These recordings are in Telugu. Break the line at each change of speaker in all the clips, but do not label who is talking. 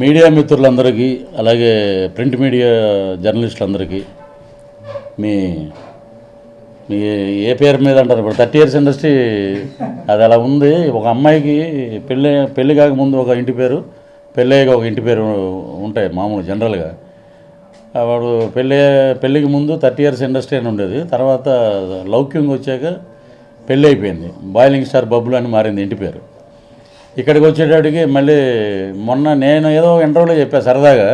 మీడియా మిత్రులందరికీ అలాగే ప్రింట్ మీడియా జర్నలిస్టులందరికీ మీ మీ ఏ పేరు మీద అంటారు ఇప్పుడు 30 years ఇండస్ట్రీ అది అలా ఉంది. ఒక అమ్మాయికి పెళ్ళి కాకముందు ఒక ఇంటి పేరు, పెళ్ళయ్యాక ఒక ఇంటి పేరు ఉంటాయి మామూలు జనరల్గా. వాడు పెళ్ళికి ముందు 30 years ఇండస్ట్రీ అని ఉండేది. తర్వాత లౌక్యంగా వచ్చాక పెళ్ళి అయిపోయింది, బాయిలింగ్ స్టార్ బబ్బులు అని మారింది ఇంటి పేరు. ఇక్కడికి వచ్చేటప్పటికి మళ్ళీ మొన్న నేను ఏదో ఇంటర్వ్యూలో చెప్పాను సరదాగా,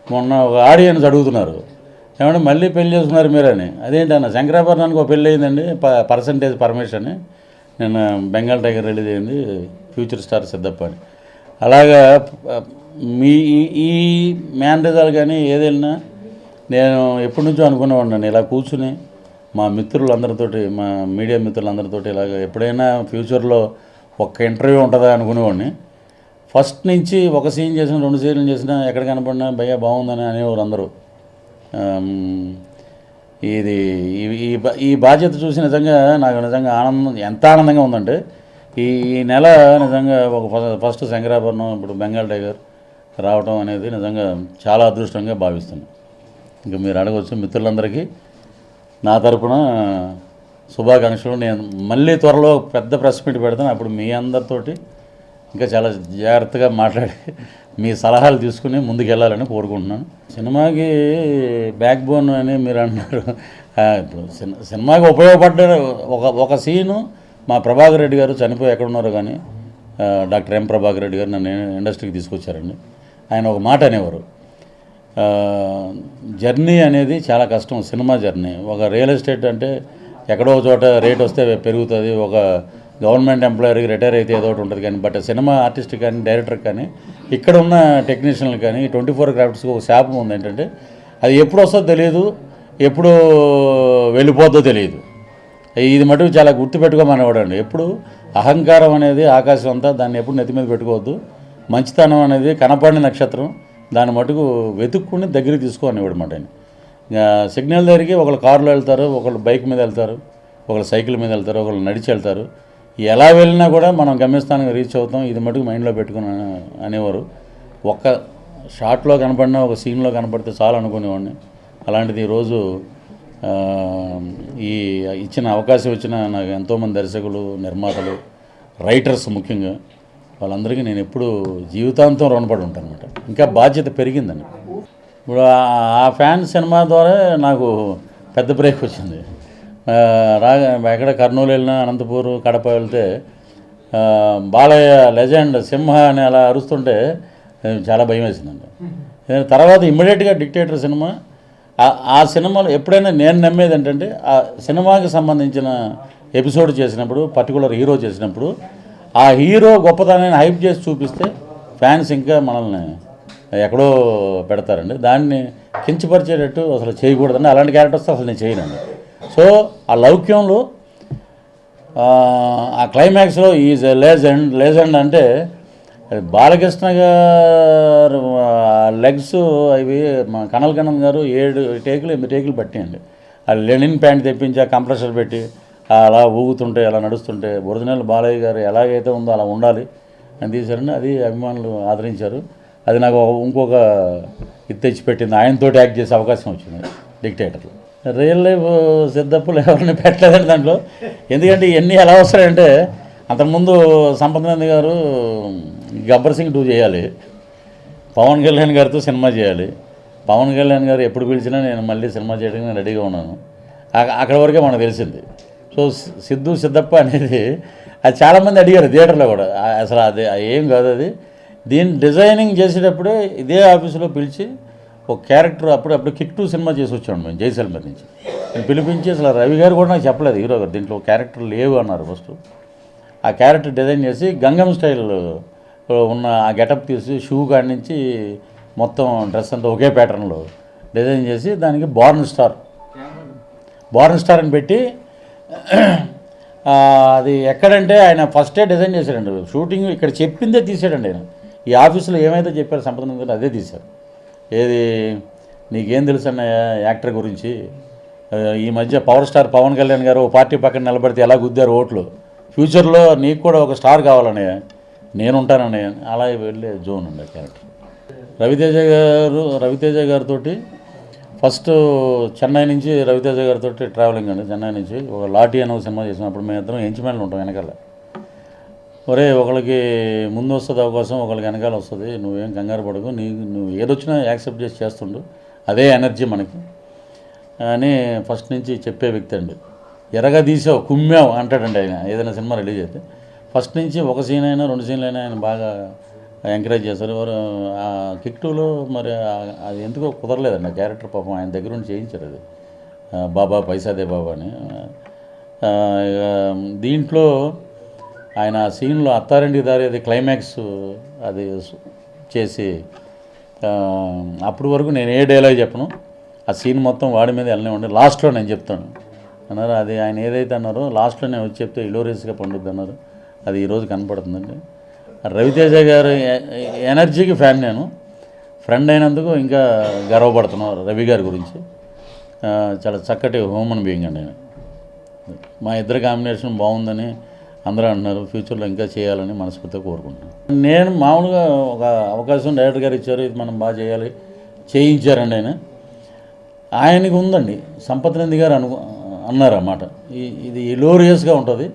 మొన్న ఒక ఆడియన్స్ అడుగుతున్నారు ఏమంటే మళ్ళీ పెళ్లి చేసుకున్నారు మీరని. అదేంటన్న శంకరాభరణానికి ఒక పెళ్ళి అయిందండి, పర్సంటేజ్ పర్మిషన్ అని. నేను బెంగాల్ టైగర్ రిలీజ్ అయింది, ఫ్యూచర్ స్టార్ సిద్ధప్ప అని. అలాగా మీ ఈ మ్యానరిజాలు కానీ ఏదైనా నేను ఎప్పటి నుంచో అనుకునేవాడిని ఇలా కూర్చుని మా మిత్రులందరితోటి, మా మీడియా మిత్రులందరితోటి ఇలాగ ఎప్పుడైనా ఫ్యూచర్లో ఒక్క ఇంటర్వ్యూ ఉంటుందా అనుకునేవాడిని. ఫస్ట్ నుంచి ఒక సీన్ చేసిన 2 సీన్లు చేసినా ఎక్కడ కనపడినా భయ్యా బాగుందని అనేవారు అందరూ. ఇది ఈ బాధ్యత చూసి నిజంగా నాకు నిజంగా ఎంత ఆనందంగా ఉందంటే ఈ నెల నిజంగా ఒక ఫస్ట్ శంకరాభరణం, ఇప్పుడు బెంగాల్ టైగర్ రావటం అనేది నిజంగా చాలా అదృష్టంగా భావిస్తున్నాను. ఇంకా మీరు అడగవచ్చు. మిత్రులందరికీ నా తరపున శుభాకాంక్షలు. నేను మళ్ళీ త్వరలో పెద్ద ప్రెస్ మీట్ పెడతాను, అప్పుడు మీ అందరితోటి ఇంకా చాలా జాగ్రత్తగా మాట్లాడి మీ సలహాలు తీసుకుని ముందుకెళ్ళాలని కోరుకుంటున్నాను. సినిమాకి బ్యాక్ బోన్ అని మీరు అంటున్నారు. ఇప్పుడు సినిమాకి ఉపయోగపడ్డ ఒక సీను మా ప్రభాకర్ రెడ్డి గారు చనిపోయి ఎక్కడున్నారో కానీ, డాక్టర్ ఎం ప్రభాకర్ రెడ్డి గారు నన్ను ఇండస్ట్రీకి తీసుకొచ్చారండి. ఆయన ఒక మాట అనేవారు, జర్నీ అనేది చాలా కష్టం, సినిమా జర్నీ. ఒక రియల్ ఎస్టేట్ అంటే ఎక్కడో చోట రేట్ వస్తే పెరుగుతుంది, ఒక గవర్నమెంట్ ఎంప్లాయర్కి రిటైర్ అయితే ఏదో ఒకటి ఉంటుంది. కానీ బట్ సినిమా ఆర్టిస్ట్ కానీ డైరెక్టర్ కానీ ఇక్కడ ఉన్న టెక్నీషియన్లు కానీ 24 క్రాఫ్ట్స్కి ఒక శాపం ఉంది ఏంటంటే అది ఎప్పుడు వస్తుందో తెలియదు, ఎప్పుడు వెళ్ళిపోతుందో తెలియదు. ఇది మటుకు చాలా గుర్తుపెట్టుకోమనేవాడండి. ఎప్పుడు అహంకారం అనేది ఆకాశం అంతా, దాన్ని ఎప్పుడు నెత్తి మీద పెట్టుకోవద్దు. మంచితనం అనేది కనపడిన నక్షత్రం, దాన్ని మటుకు వెతుక్కుని దగ్గరికి తీసుకోనివాడు మాట. ఆయన సిగ్నల్ దగ్గరికి ఒకళ్ళు కారులో వెళ్తారు, ఒకళ్ళు బైక్ మీద వెళ్తారు, ఒకళ్ళు సైకిల్ మీద వెళ్తారు, ఒకళ్ళు నడిచి వెళ్తారు. ఎలా వెళ్ళినా కూడా మనం గమ్యస్థానానికి రీచ్ అవుతాం, ఇది మటుకు మైండ్లో పెట్టుకుని అనేవారు. ఒక్క షాట్లో కనపడినా, ఒక సీన్లో కనపడితే చాలు అనుకునేవాడిని. అలాంటిది ఈరోజు ఈ ఇచ్చిన అవకాశం ఇచ్చిన నాకు ఎంతోమంది దర్శకులు, నిర్మాతలు, రైటర్స్ ముఖ్యంగా వాళ్ళందరికీ నేను ఎప్పుడూ జీవితాంతం రుణపడి ఉంటాను అనమాట. ఇంకా బాధ్యత పెరిగిందండి. ఇప్పుడు ఆ ఫ్యాన్ సినిమా ద్వారా నాకు పెద్ద బ్రేక్ వచ్చింది. ఎక్కడ కర్నూలు వెళ్ళినా, అనంతపూర్, కడప వెళ్తే బాలయ్య లెజెండ్ సింహ అని అలా అరుస్తుంటే చాలా భయం వేసిందండి. తర్వాత ఇమ్మీడియట్గా డిక్టేటర్ సినిమా, ఆ సినిమాలో ఎప్పుడైనా నేను నమ్మేది ఏంటంటే ఆ సినిమాకి సంబంధించిన ఎపిసోడ్ చేసినప్పుడు, పర్టికులర్ హీరో చేసినప్పుడు ఆ హీరో గొప్పతనాన్ని హైప్ చేసి చూపిస్తే ఫ్యాన్స్ ఇంకా మనల్ని ఎక్కడో పెడతారండి. దాన్ని కించపరిచేటట్టు అసలు చేయకూడదండి. అలాంటి క్యారెక్టర్స్ అసలు నేను చేయనండి. సో ఆ లౌక్యంలో ఆ క్లైమాక్స్లో ఈజ్ లేజెండ్ అంటే బాలకృష్ణ గారు లెగ్స్ అవి మా కనల్ కన్నన్ గారు 7 టేకులు 8 టేకులు పట్టియండి. ఆ లెనిన్ ప్యాంట్ తెప్పించి ఆ కంప్రెసర్ పెట్టి అలా ఊగుతుంటే, అలా నడుస్తుంటే ఒరిజినల్ బాలయ్య గారు ఎలాగైతే ఉందో అలా ఉండాలి అని తీశారండి. అది అభిమానులు ఆదరించారు. అది నాకు ఇంకొక ఇది తెచ్చిపెట్టింది, ఆయనతోటి యాక్ట్ చేసే అవకాశం వచ్చింది డిక్టేటర్లో. రియల్ లైఫ్ సిద్ధప్పులు ఎవరిని పెట్టలేదండి దాంట్లో. ఎందుకంటే ఇవన్నీ ఎలా వస్తాయంటే, అంతకుముందు సంపత్ గారు గబ్బర్ సింగ్ 2 చేయాలి, పవన్ కళ్యాణ్ గారితో సినిమా చేయాలి. పవన్ కళ్యాణ్ గారు ఎప్పుడు పిలిచినా నేను మళ్ళీ సినిమా చేయడానికి నేను రెడీగా ఉన్నాను. అక్కడ వరకే మనకు తెలిసింది. సో సిద్ధప్ప అనేది అది చాలామంది అడిగారు థియేటర్లో కూడా. అసలు అది ఏం కాదు, అది దీన్ని డిజైనింగ్ చేసేటప్పుడే ఇదే ఆఫీసులో పిలిచి ఒక క్యారెక్టర్ అప్పుడు కిక్ 2 సినిమా చేసి వచ్చాను మేము జైసల్మేర్ నుంచి. నేను పిలిపించి అసలు రవి గారు కూడా నాకు చెప్పలేదు, హీరో గారు దీంట్లో క్యారెక్టర్ లేవు అన్నారు ఫస్ట్. ఆ క్యారెక్టర్ డిజైన్ చేసి గంగం స్టైల్ ఉన్న ఆ గెటప్ తీసి షూ కాడి నుంచి మొత్తం డ్రెస్ అంతా ఒకే ప్యాటర్న్లో డిజైన్ చేసి దానికి బార్న్ స్టార్ అని పెట్టి, అది ఎక్కడంటే ఆయన ఫస్టే డిజైన్ చేశాడండి. షూటింగ్ ఇక్కడ చెప్పిందే తీసాడండి ఆయన. ఈ ఆఫీసులో ఏమైతే చెప్పారు సంపద అదే తీశారు. ఏది నీకేం తెలుసు అన్న యాక్టర్ గురించి, ఈ మధ్య పవర్ స్టార్ పవన్ కళ్యాణ్ గారు పార్టీ పక్కన నిలబడితే ఎలా గుద్దారు ఓట్లు, ఫ్యూచర్లో నీకు కూడా ఒక స్టార్ కావాలనే నేనుంటానని అలా వెళ్ళే జోన్ ఉండే క్యారెక్టర్. రవితేజ గారితో ఫస్ట్ చెన్నై నుంచి రవితేజ గారితో ట్రావెలింగ్ అండి. చెన్నై నుంచి ఒక లాఠీ అనే ఒక సినిమా చేసినప్పుడు మేము ఇద్దరం ఎంచిమేళ్ళు ఉంటాం వెనకాల. ఒరే ఒకళ్ళకి ముందు వస్తుంది అవకాశం, ఒకళ్ళకి వెనకాల వస్తుంది, నువ్వేం కంగారు పడకు, నువ్వు ఏదొచ్చినా యాక్సెప్ట్ చేస్తుండు, అదే ఎనర్జీ మనకి అని ఫస్ట్ నుంచి చెప్పే వ్యక్తి అండి. ఎరగా తీసావు కుమ్మావు అంటాడండి ఆయన ఏదైనా సినిమా రిలీజ్ అయితే. ఫస్ట్ నుంచి ఒక సీన్ అయినా 2 సీన్లు అయినా ఆయన బాగా ఎంకరేజ్ చేస్తారు. కిక్ 2లో మరి అది ఎందుకో కుదరలేదండి ఆ క్యారెక్టర్. పాపం ఆయన దగ్గర నుంచి చేయించారు అది, బాబా పైసాదే బాబా అని. దీంట్లో ఆయన సీన్లో అత్తారింటికి దారి అది క్లైమాక్స్ అది చేసి అప్పటి వరకు నేను ఏ డైలాగ్ చెప్పను, ఆ సీన్ మొత్తం వాడి మీద వెళ్ళనే ఉండి లాస్ట్లో నేను చెప్తాను అన్నారు. అది ఆయన ఏదైతే అన్నారో లాస్ట్లో నేను వచ్చి చెప్తే ఇలోరియస్గా పండుద్ది అన్నారు. అది ఈరోజు కనపడుతుందండి. రవితేజ గారి ఎనర్జీకి ఫ్యాన్ నేను. ఫ్రెండ్ అయినందుకు ఇంకా గర్వపడుతున్నాను రవి గారి గురించి. చాలా చక్కటి హ్యూమన్ బీయింగ్ అండి ఆయన. మా ఇద్దరి కాంబినేషన్ బాగుందని అందరూ అంటున్నారు. ఫ్యూచర్లో ఇంకా చేయాలని మనస్ఫూర్తిగా కోరుకుంటున్నాను. నేను మామూలుగా ఒక అవకాశం డైరెక్టర్ గారు ఇచ్చారు, ఇది మనం బాగా చేయాలి, చేయించారండి ఆయన. ఆయనకి ఉందండి, సంపత్నంది గారు అన్నారు అన్నమాట, ఇది ఇలోరియస్గా ఉంటుంది,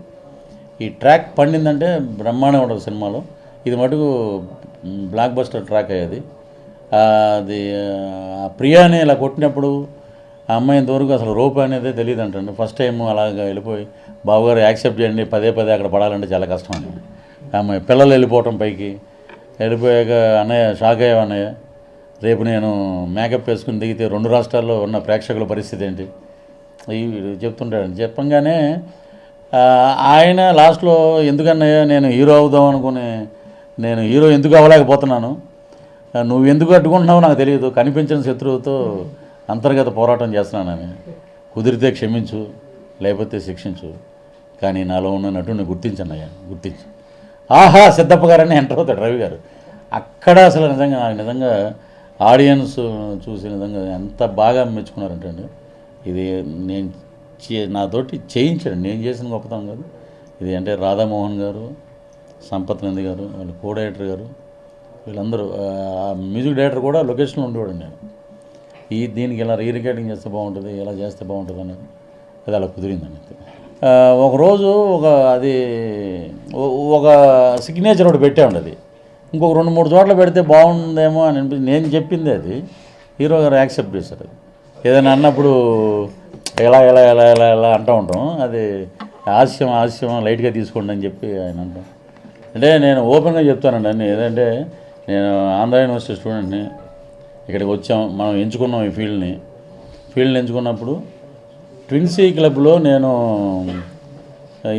ఈ ట్రాక్ పండిందంటే బ్రహ్మాండంగా ఉంటుంది సినిమాలో, ఇది మటుకు బ్లాక్ బస్టర్ ట్రాక్ అయ్యేది. అది ప్రియాని ఇలా కొట్టినప్పుడు ఆ అమ్మాయి ఇంతవరకు అసలు రోప్ అనేది తెలియదు అంటండి. ఫస్ట్ టైం అలాగా వెళ్ళిపోయి బావగారు యాక్సెప్ట్ చేయండి, పదే అక్కడ పడాలంటే చాలా కష్టం అండి. అమ్మాయి పిల్లలు వెళ్ళిపోవటం పైకి వెళ్ళిపోయాక అన్నయ్య షాక్ అయ్యా, అన్నయ్య రేపు నేను మేకప్ వేసుకుని దిగితే 2 రాష్ట్రాల్లో ఉన్న ప్రేక్షకుల పరిస్థితి ఏంటి ఇవి చెప్తుంటాడండి. చెప్పంగానే ఆయన లాస్ట్లో ఎందుకన్నయ్య నేను హీరో అవుదాం అనుకుని నేను హీరో ఎందుకు అవ్వలేకపోతున్నాను, నువ్వు ఎందుకు అడ్డుకుంటున్నావో నాకు తెలియదు, కనిపించిన శత్రువుతో అంతర్గత పోరాటం చేస్తున్నానని, కుదిరితే క్షమించు లేకపోతే శిక్షించు, కానీ నాలో ఉన్న నటుని గుర్తించన్నయ్యా, గుర్తించు. ఆహా సిద్ధప్ప గారని ఎంటర్ అవుతాడు రవి గారు. అక్కడ అసలు నిజంగా నాకు నిజంగా ఆడియన్స్ చూసి నిజంగా ఎంత బాగా మెచ్చుకున్నారంటే అండి, ఇది నేను నాతోటి చేయించాడు, నేను చేసిన గొప్పతనం కాదు ఇది. అంటే రాధామోహన్ గారు, సంపత్ నంది గారు, వాళ్ళ కో డైరెక్టర్ గారు, వీళ్ళందరూ, మ్యూజిక్ డైరెక్టర్ కూడా లొకేషన్లో ఉండేవాడు. నేను దీనికి ఇలా రీరికార్డింగ్ చేస్తే బాగుంటుంది, ఇలా చేస్తే బాగుంటుంది అన్నది అది అలా కుదిరిందండి. ఒకరోజు ఒక సిగ్నేచర్ ఒకటి పెట్టామండి. అది ఇంకొక 2-3 చోట్ల పెడితే బాగుందేమో అని అనిపించింది. నేను చెప్పింది అది హీరో గారు యాక్సెప్ట్ చేశారు. అది ఏదైనా అన్నప్పుడు ఎలా ఎలా ఎలా ఎలా ఎలా అంటూ ఉంటాం, అది హాస్యం లైట్గా తీసుకోండి అని చెప్పి ఆయన అంటాం. అంటే నేను ఓపెన్గా చెప్తానండి అన్నీ. ఏదంటే నేను ఆంధ్ర యూనివర్సిటీ స్టూడెంట్ని, ఇక్కడికి వచ్చాం, మనం ఎంచుకున్నాం ఈ ఫీల్డ్ని ఎంచుకున్నప్పుడు ట్విన్సీ క్లబ్లో నేను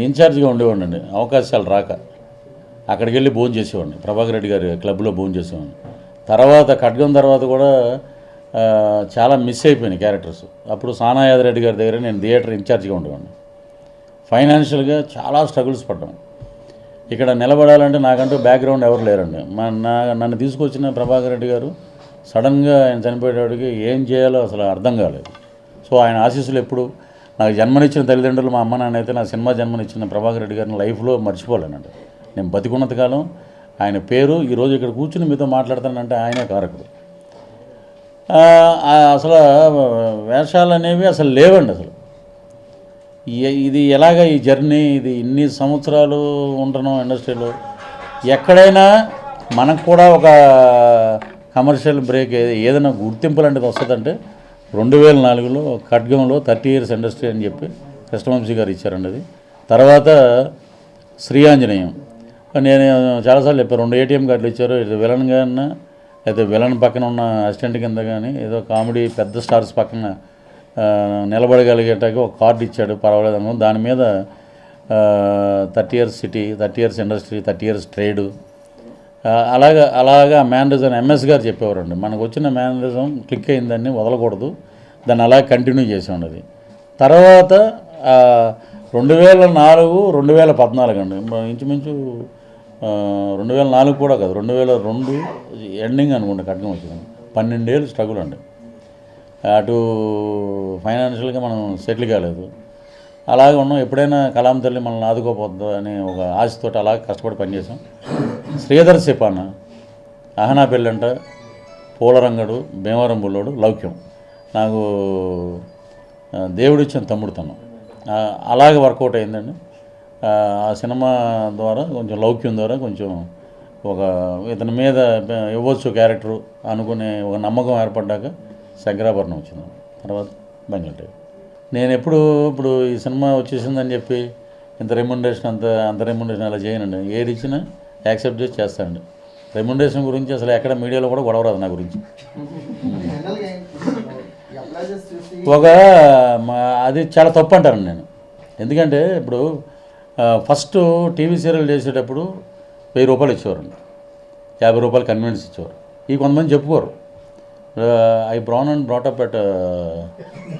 ఇన్ఛార్జ్గా ఉండేవాడిని. అవకాశాలు రాక అక్కడికి వెళ్ళి భోజనం చేసేవాడిని, ప్రభాకర్ రెడ్డి గారి క్లబ్లో భోజనం చేసేవాడిని. తర్వాత ఖడ్గం తర్వాత కూడా చాలా మిస్ అయిపోయినాయి క్యారెక్టర్స్. అప్పుడు సానా యాదరెడ్డి గారి దగ్గర నేను థియేటర్ ఇన్ఛార్జ్గా ఉండేవాడిని. ఫైనాన్షియల్గా చాలా స్ట్రగుల్స్ పడ్డాం. ఇక్కడ నిలబడాలంటే నాకంటూ బ్యాక్గ్రౌండ్ ఎవరు లేరండి. నన్ను తీసుకొచ్చిన ప్రభాకర్ రెడ్డి గారు సడన్గా ఆయన చనిపోయేటప్పటికి ఏం చేయాలో అసలు అర్థం కాలేదు. సో ఆయన ఆశీస్సులు ఎప్పుడు నాకు జన్మనిచ్చిన తల్లిదండ్రులు, మా అమ్మ నాన్న అయితే నా సినిమా జన్మనిచ్చిన ప్రభాకర్ రెడ్డి గారిని లైఫ్లో మర్చిపోలేనండి. నేను బతికున్నంతకాలం ఆయన పేరు, ఈరోజు ఇక్కడ కూర్చుని మీతో మాట్లాడతానంటే ఆయనే కారకుడు. అసలు వేషాలు అనేవి అసలు లేవండి. అసలు ఇది ఎలాగ ఈ జర్నీ, ఇది ఇన్ని సంవత్సరాలు ఉంటున్నాం ఇండస్ట్రీలో, ఎక్కడైనా మనకు కూడా ఒక కమర్షియల్ బ్రేక్ ఏదైనా గుర్తింపు లాంటిది వస్తుందంటే 2004లో ఖడ్గంలో 30 years ఇండస్ట్రీ అని చెప్పి కృష్ణవంశీ గారు ఇచ్చారండి. అది తర్వాత శ్రీ ఆంజనేయం నేను చాలాసార్లు చెప్పాను, 2 ATM కార్డులు ఇచ్చారు. ఇది విలన్ కానీ అయితే విలన్ పక్కన ఉన్న అసిస్టెంట్ కింద కానీ ఏదో కామెడీ పెద్ద స్టార్స్ పక్కన నిలబడగలిగేటానికి ఒక కార్డు ఇచ్చాడు, పర్వాలేదమ్మా. దాని మీద 30 years city, 30 years industry, 30 years trade, అలాగా మేనరిజం MS గారు చెప్పేవారండి. మనకు వచ్చిన మేనరిజం క్లిక్ అయిందని వదలకూడదు, దాన్ని అలా కంటిన్యూ చేసామండి. అది తర్వాత 2004, 2014 అండి, ఇంచుమించు 2004 కూడా కాదు, 2002 ఎండింగ్ అనుకుంటా ఖడ్గం వచ్చింది. 12 ఏళ్ళు స్ట్రగుల్ అండి. అటు ఫైనాన్షియల్గా మనం సెటిల్ కాలేదు, అలాగే ఉన్నాం. ఎప్పుడైనా కలాం తల్లి మనల్ని ఆదుకోపోద్దు అని ఒక ఆశతోటి అలా కష్టపడి పనిచేసాం. శ్రీధర్ సిపాన, అహనా పెళ్ళంట, పూలరంగడు, భీమవరం బుల్లోడు, లౌక్యం. నాకు దేవుడిచ్చిన తమ్ముడుతనం అలాగే వర్కౌట్ అయిందండి. ఆ సినిమా ద్వారా కొంచెం లౌక్యం ద్వారా కొంచెం ఒక ఇతని మీద ఇవ్వచ్చు క్యారెక్టరు అనుకునే ఒక నమ్మకం ఏర్పడ్డాక శంకరాభరణం వచ్చింది. తర్వాత బెంగళూరు. నేను ఇప్పుడు ఈ సినిమా వచ్చేసిందని చెప్పి ఇంత రెమ్యునరేషన్ అంత రెమ్యునరేషన్ అలా చేయనండి. ఏది ఇచ్చినా యాక్సెప్ట్ చేసి చేస్తానండి. రెమ్యునరేషన్ గురించి అసలు ఎక్కడ మీడియాలో కూడా గొడవ రాదు నా గురించి. అది చాలా తప్పు అంటానండి నేను. ఎందుకంటే ఇప్పుడు ఫస్ట్ టీవీ సీరియల్ చేసేటప్పుడు 1000 రూపాయలు ఇచ్చేవారండి, 50 రూపాయలు కన్వీనియన్స్ ఇచ్చేవారు. ఈ కొంతమంది చెప్పుకోరు I born and brought up at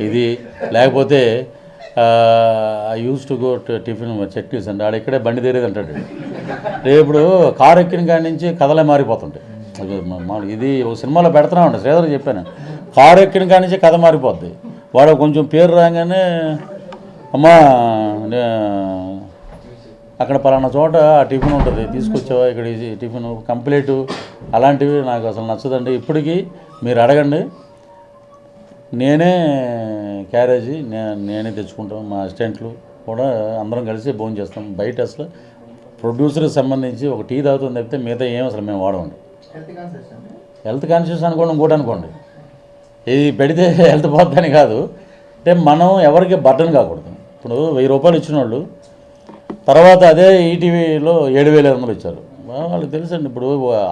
ఇది, లేకపోతే I use to go tiffin chutneys అండి, ఆడ ఇక్కడే బండి తీరేది అంటాడు. ఇప్పుడు కారు ఎక్కిన కాడి నుంచి కథలే మారిపోతుంటాయి. ఇది ఒక సినిమాలో పెడుతున్నామండి, శ్రీధర్ చెప్పాను, కారు ఎక్కిన కాడి నుంచి కథ మారిపోద్ది. వాడు కొంచెం పేరు రాగానే అమ్మా అక్కడ పలానా చోట ఆ టిఫిన్ ఉంటుంది తీసుకొచ్చావా, ఇక్కడ టిఫిన్ కంప్లీట్, అలాంటివి నాకు అసలు నచ్చదండి. ఇప్పటికీ మీరు అడగండి, నేనే క్యారేజీ నేనే తెచ్చుకుంటాం. మా అసిస్టెంట్లు కూడా అందరం కలిసి భోజనం చేస్తాం. బయట అసలు ప్రొడ్యూసర్కి సంబంధించి ఒక టీ తాగుతుంది తప్పితే మిగతా ఏం అసలు మేము వాడమండి. హెల్త్ కాన్షియస్ అనుకోండి, ఇంకోటి అనుకోండి, ఇది పెడితే హెల్త్ పోద్దని కాదు. అంటే మనం ఎవరికి బర్డన్ కాకూడదు. ఇప్పుడు 1000 రూపాయలు ఇచ్చిన వాళ్ళు తర్వాత అదే ఈటీవీలో 7500 ఇచ్చారు. వాళ్ళకి తెలుసండి. ఇప్పుడు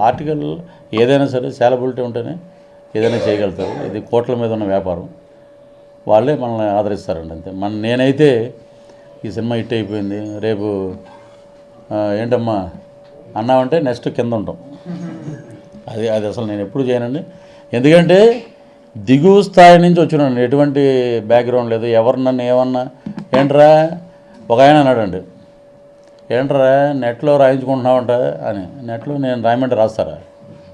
ఆర్టికల్ ఏదైనా సరే సాలబిలిటీ ఉంటేనే ఏదైనా చేయగలుగుతారు. ఇది కోట్ల మీద ఉన్న వ్యాపారం, వాళ్ళే మనల్ని ఆదరిస్తారండి అంతే. నేనైతే ఈ సినిమా హిట్ అయిపోయింది, రేపు ఏంటమ్మా అన్నామంటే నెక్స్ట్ కింద ఉంటాం. అది అసలు నేను ఎప్పుడు చేయనండి. ఎందుకంటే దిగువ స్థాయి నుంచి వచ్చినాను, ఎటువంటి బ్యాక్గ్రౌండ్ లేదు. ఎవరు నన్ను ఏమన్నా ఏంట్రా ఒక ఆయన అన్నాడండి, ఏంట్రా నెట్లో రాయించుకుంటున్నావంట అని. నెట్లో నేను రాయమంటే రాస్తారా?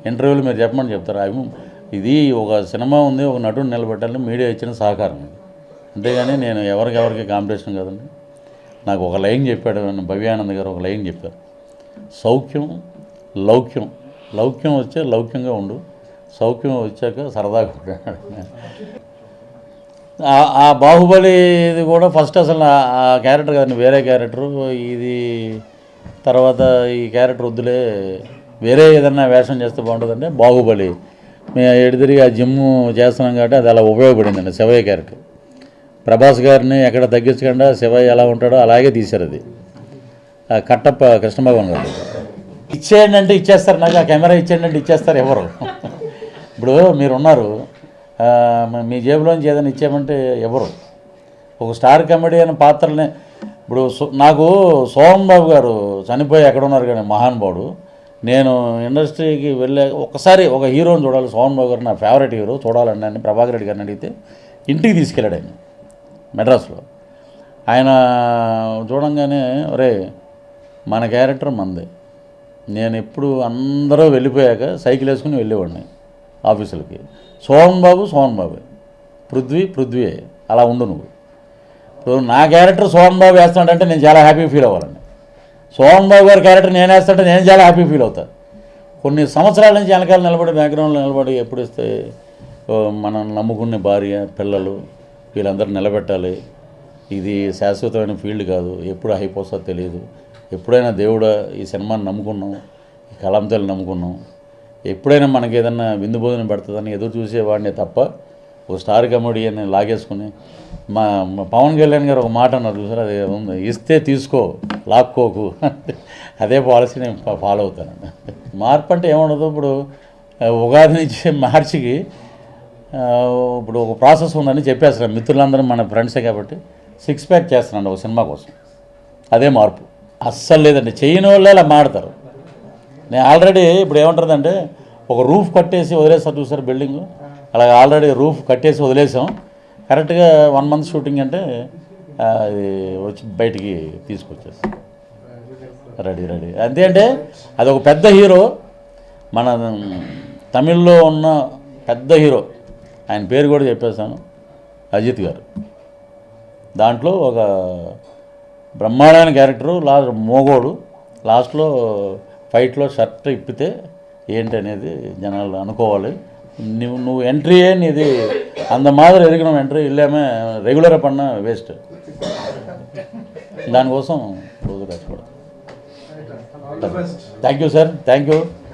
ఇంటర్వ్యూలు మీరు చెప్పమని చెప్తారా? ఇది ఒక సినిమా ఉంది, ఒక నటుడు నిలబెట్టాలని మీడియా ఇచ్చిన సహకారం, అంతేగాని నేను ఎవరికి కాంపిటీషన్ కదండి. నాకు ఒక లైన్ చెప్పాడు భవ్యానంద్ గారు, ఒక లైన్ చెప్పారు, సౌఖ్యం లౌక్యం, లౌక్యం వచ్చే లౌక్యంగా ఉండు, సౌఖ్యం వచ్చాక సరదాగా ఉంటాడు. ఆ బాహుబలి ఇది కూడా ఫస్ట్ అసలు ఆ క్యారెక్టర్ కదండి, వేరే క్యారెక్టరు ఇది. తర్వాత ఈ క్యారెక్టర్ వద్దులే, వేరే ఏదన్నా వేషం చేస్తే బాగుంటుందంటే బాహుబలి మేము ఎడిదిరిగి ఆ జిమ్ చేస్తున్నాం కాబట్టి అది అలా ఉపయోగపడిందండి. శివయ్య క్యారెక్టర్ ప్రభాస్ గారిని ఎక్కడ తగ్గించకుండా శివయ్య ఎలా ఉంటాడో అలాగే తీశారు. అది కట్టప్ప కృష్ణభగవాన్ గారు ఇచ్చేయండి అంటే ఇచ్చేస్తారు, నాకు ఆ కెమెరా ఇచ్చేయండి అంటే ఇచ్చేస్తారు ఎవరు. ఇప్పుడు మీరున్నారు, మీ జేబులోంచి ఏదైనా ఇచ్చేయమంటే ఎవరు. ఒక స్టార్ కమెడియన్ పాత్రలనే ఇప్పుడు నాకు సోహన్ బాబు గారు చనిపోయి ఎక్కడ ఉన్నారు కానీ మహానుభావుడు, నేను ఇండస్ట్రీకి వెళ్ళే ఒకసారి ఒక హీరోని చూడాలి, సోహన్ బాబు గారు నా ఫేవరెట్ హీరో, చూడాలండి అని ప్రభాకర్ రెడ్డి గారిని అడిగితే ఇంటికి తీసుకెళ్ళాడు ఆయన మెడ్రాస్లో. ఆయన చూడంగానే ఒరే మన క్యారెక్టర్ మంది, నేను ఎప్పుడు అందరూ వెళ్ళిపోయాక సైకిల్ వేసుకుని వెళ్ళేవాడిని ఆఫీసులకి. సోహన్ బాబు పృథ్వీ అలా ఉండు నువ్వు. ఇప్పుడు నా క్యారెక్టర్ సోహన్ బాబు వేస్తాడంటే నేను చాలా హ్యాపీ ఫీల్ అవ్వాలండి. సోహన్ బాబు గారి క్యారెక్టర్ నేను వేస్తాంటే నేను చాలా హ్యాపీ ఫీల్ అవుతాను. కొన్ని సంవత్సరాల నుంచి వెనకాల నిలబడి బ్యాక్గ్రౌండ్లో నిలబడి ఎప్పుడు ఇస్తే మనం నమ్ముకునే భార్య పిల్లలు వీళ్ళందరూ నిలబెట్టాలి. ఇది శాశ్వతమైన ఫీల్డ్ కాదు, ఎప్పుడు అయిపోతుందో తెలియదు. ఎప్పుడైనా దేవుడా ఈ సినిమాని నమ్ముకున్నాం, ఈ కళంతలు నమ్ముకున్నాం, ఎప్పుడైనా మనకి ఏదన్నా విందు భోజనం పెడుతుందని ఎదురు చూసేవాడిని తప్ప ఒక స్టార్ కమెడియన్ని లాగేసుకుని మా పవన్ కళ్యాణ్ గారు ఒక మాట అన్నారు చూసారు, అది ఉంది, ఇస్తే తీసుకో లాక్కోకు, అదే పాలసీ నేను ఫాలో అవుతానండి. మార్పు అంటే ఏముండదు. ఇప్పుడు ఉగాది నుంచి మార్చికి ఇప్పుడు ఒక ప్రాసెస్ ఉందని చెప్పేస్తున్నాను మిత్రులందరూ మన ఫ్రెండ్సే కాబట్టి 6 ప్యాక్ చేస్తున్నాను ఒక సినిమా కోసం. అదే మార్పు అస్సలు లేదండి. చేయని వాళ్ళే అలా మాడతారు. నేను ఆల్రెడీ ఇప్పుడు ఏమంటుందంటే ఒక రూఫ్ కట్టేసి వదిలేస్తారు చూసారు బిల్డింగ్, అలా ఆల్రెడీ రూఫ్ కట్టేసి వదిలేసాం. కరెక్ట్గా 1 మంత్ షూటింగ్ అంటే అది వచ్చి బయటికి తీసుకొచ్చేస్తాం రెడీ. అంతే అంటే అది ఒక పెద్ద హీరో, మన తమిళ్లో ఉన్న పెద్ద హీరో, ఆయన పేరు కూడా చెప్పేశాను, అజిత్ గారు. దాంట్లో ఒక బ్రహ్మాండమైన క్యారెక్టరు, మోగోడు, లాస్ట్లో ఫైట్లో షర్ట్ ఇప్పితే ఏంటి అనేది జనాలు అనుకోవాలి. నువ్వు ఎంట్రీయే నీది அந்த மாதிரி இருக்கணும் ఎంట్రీ ఇల్లామే రెగ్యులర్గా పడిన వేస్ట్ దానికోసం రోజు కష్టపడతాం. Thank you sir, thank you.